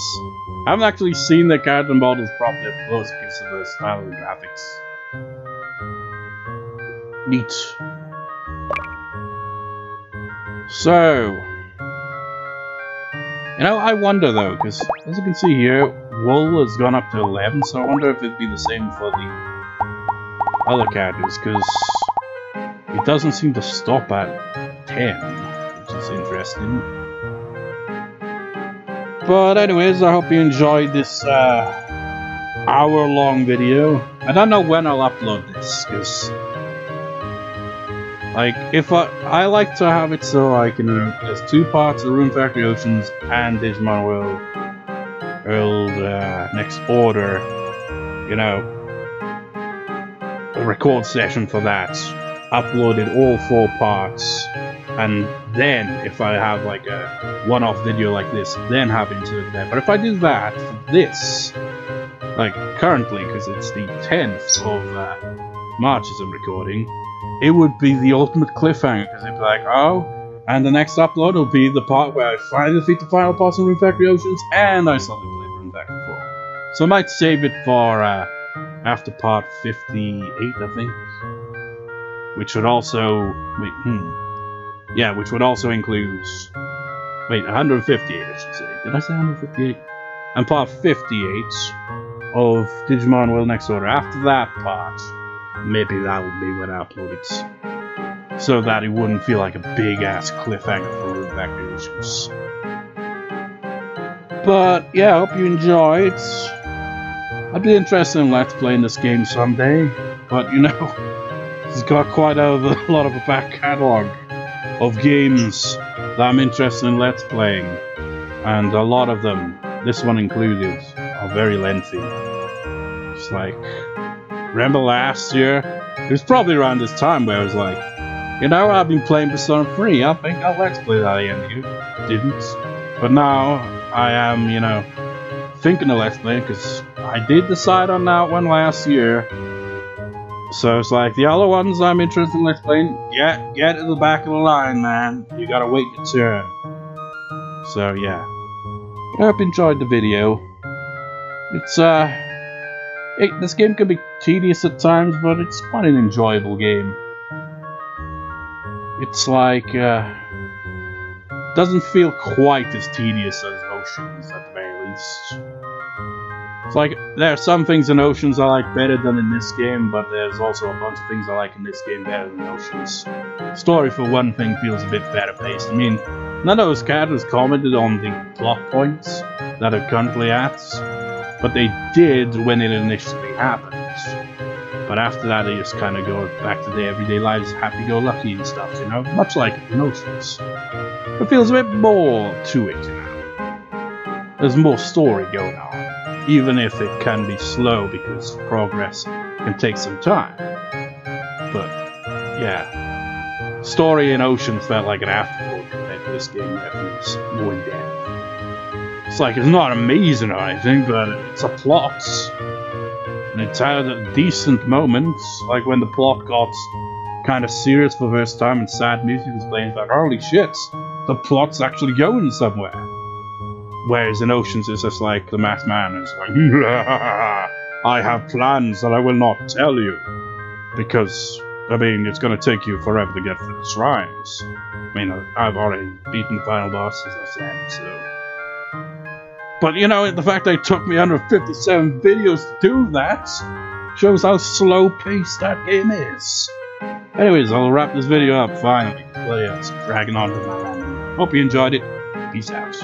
I haven't actually seen the character models properly up close because of the style of the graphics. Neat. So, you know, I wonder though, because as you can see here, wool has gone up to 11, so I wonder if it'd be the same for the other characters, because it doesn't seem to stop at 10, which is interesting. But anyways, I hope you enjoyed this hour-long video. I don't know when I'll upload this, because like, if I like to have it so I can, there's 2 parts of Rune Factory Oceans and Digimon World Next Order, you know, a record session for that, uploaded all 4 parts, and then if I have like a one-off video like this, then have it there. But if I do that for this, like currently, because it's the 10th of March as I'm recording, it would be the ultimate cliffhanger, because it'd be like, oh, and the next upload will be the part where I finally defeat the final boss in Rune Factory Oceans, and I suddenly play Rune Factory 4. So I might save it for after part 58, I think. Which would also... wait, yeah, which would also include... wait, 158, I should say. Did I say 158? And part 58 of Digimon World Next Order. After that part, maybe that will be when I upload it. So that it wouldn't feel like a big-ass cliffhanger for Rune Factory Oceans. But, yeah, I hope you enjoyed. I'd be interested in Let's Playing this game someday. But, you know, it's got quite a lot of a back catalogue of games that I'm interested in Let's Playing. And a lot of them, this one included, are very lengthy. It's like, remember last year? It was probably around this time where I was like, you know, I've been playing Persona 3, I think I'll Let's Play that again. You didn't. But now, I am, you know, thinking of Let's Play, because I did decide on that one last year. So it's like, the other ones I'm interested in Let's Playing, get to the back of the line, man. You gotta wait your turn. So, yeah. I hope you enjoyed the video. It's, this game can be tedious at times, but it's quite an enjoyable game. It's like, doesn't feel quite as tedious as Oceans, at the very least. It's like, there are some things in Oceans I like better than in this game, but there's also a bunch of things I like in this game better than Oceans. Story, for one thing, feels a bit better paced. I mean, none of those characters commented on the plot points that are currently at, but they did when it initially happened. But after that, they just kind of go back to their everyday lives, happy-go-lucky and stuff, you know? Much like in Oceans. It feels a bit more to it, you know? There's more story going on. Even if it can be slow because progress can take some time. But, yeah. Story in Oceans felt like an afterthought compared to this game that was more in depth. It's like, it's not amazing or anything, but it's a plot. And it's had decent moments, like when the plot got kind of serious for the first time and sad music was playing. It's like, holy shit, the plot's actually going somewhere. Whereas in Oceans, it's just like the masked man is like, I have plans that I will not tell you. Because, I mean, it's going to take you forever to get through the shrines. I mean, I've already beaten the final boss, as I said, so... But, you know, the fact that it took me 157 videos to do that shows how slow-paced that game is. Anyways, I'll wrap this video up finally. Well, yeah, it's dragging on to my end. Hope you enjoyed it. Peace out.